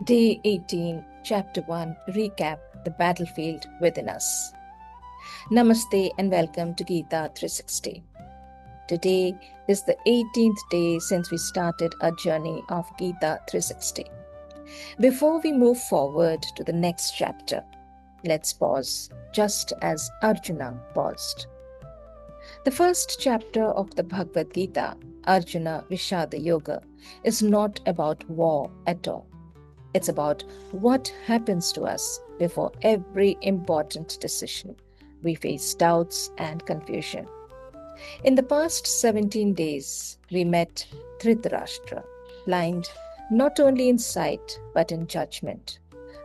Day 18, Chapter 1 Recap The Battlefield Within Us. Namaste and welcome to Gita 360. Today is the 18th day since we started our journey of Gita 360. Before we move forward to the next chapter, let's pause just as Arjuna paused. The first chapter of the Bhagavad Gita, Arjuna Vishada Yoga, is not about war at all. It's about what happens to us before every important decision. We face doubts and confusion. In the past 17 days, we met Dhritarashtra, blind not only in sight but in judgment,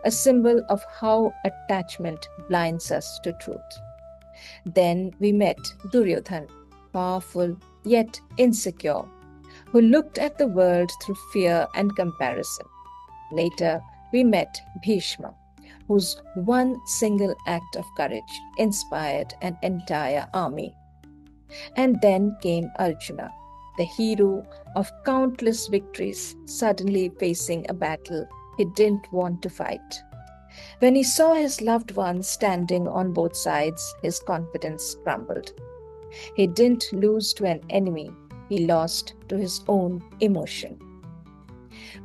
a symbol of how attachment blinds us to truth. Then we met Duryodhan, powerful yet insecure, who looked at the world through fear and comparison. Later, we met Bhishma, whose one single act of courage inspired an entire army. And then came Arjuna, the hero of countless victories, suddenly facing a battle he didn't want to fight. When he saw his loved ones standing on both sides, his confidence crumbled. He didn't lose to an enemy, he lost to his own emotion.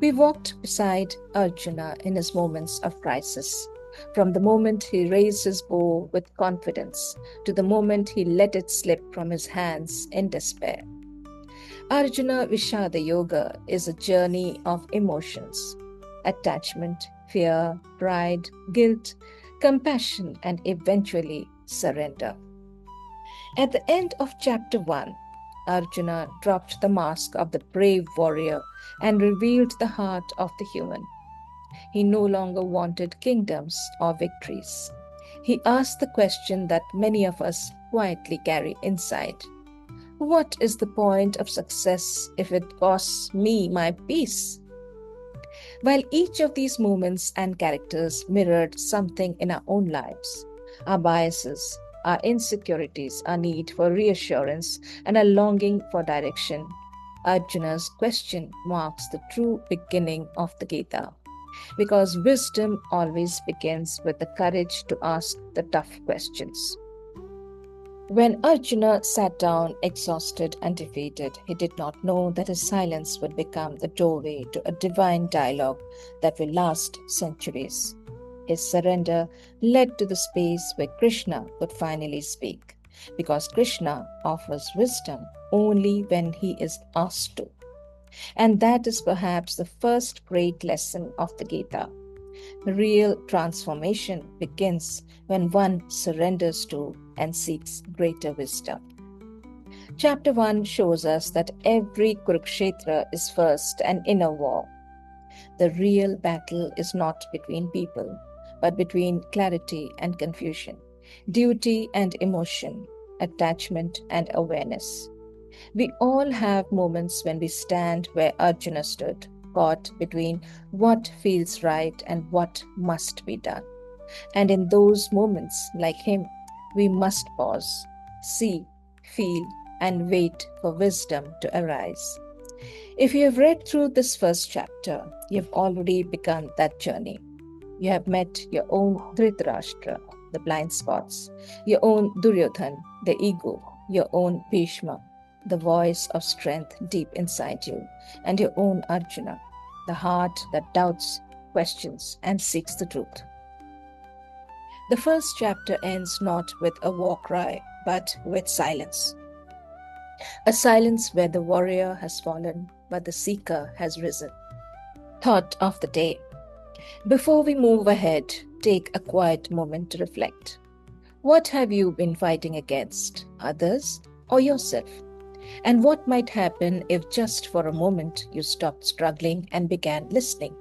We walked beside Arjuna in his moments of crisis, from the moment he raised his bow with confidence to the moment he let it slip from his hands in despair. Arjuna Vishada Yoga is a journey of emotions: attachment, fear, pride, guilt, compassion, and eventually surrender. At the end of chapter 1, Arjuna dropped the mask of the brave warrior and revealed the heart of the human. He no longer wanted kingdoms or victories. He asked the question that many of us quietly carry inside: what is the point of success if it costs me my peace? While each of these moments and characters mirrored something in our own lives: our biases, our insecurities, our need for reassurance, and our longing for direction, Arjuna's question marks the true beginning of the Gita. Because wisdom always begins with the courage to ask the tough questions. When Arjuna sat down, exhausted and defeated, he did not know that his silence would become the doorway to a divine dialogue that will last centuries. His surrender led to the space where Krishna could finally speak, because Krishna offers wisdom only when he is asked to. And that is perhaps the first great lesson of the Gita. Real transformation begins when one surrenders to and seeks greater wisdom. Chapter 1 shows us that every Kurukshetra is first an inner war. The real battle is not between people, but between clarity and confusion, duty and emotion, attachment and awareness. We all have moments when we stand where Arjuna stood, caught between what feels right and what must be done. And in those moments, like him, we must pause, see, feel, and wait for wisdom to arise. If you have read through this first chapter, you have already begun that journey. You have met your own Dhritarashtra, the blind spots, your own Duryodhan, the ego, your own Bhishma, the voice of strength deep inside you, and your own Arjuna, the heart that doubts, questions, and seeks the truth. The first chapter ends not with a war cry, but with silence. A silence where the warrior has fallen, but the seeker has risen. Thought of the day. Before we move ahead, take a quiet moment to reflect. What have you been fighting against, others or yourself? And what might happen if just for a moment you stopped struggling and began listening?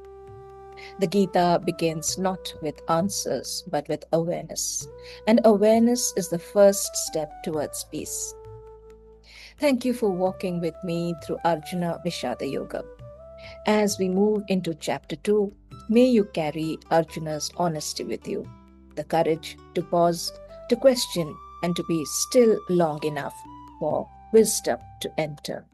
The Gita begins not with answers but with awareness. And awareness is the first step towards peace. Thank you for walking with me through Arjuna Vishada Yoga. As we move into chapter 2, may you carry Arjuna's honesty with you, the courage to pause, to question and to be still long enough for wisdom to enter.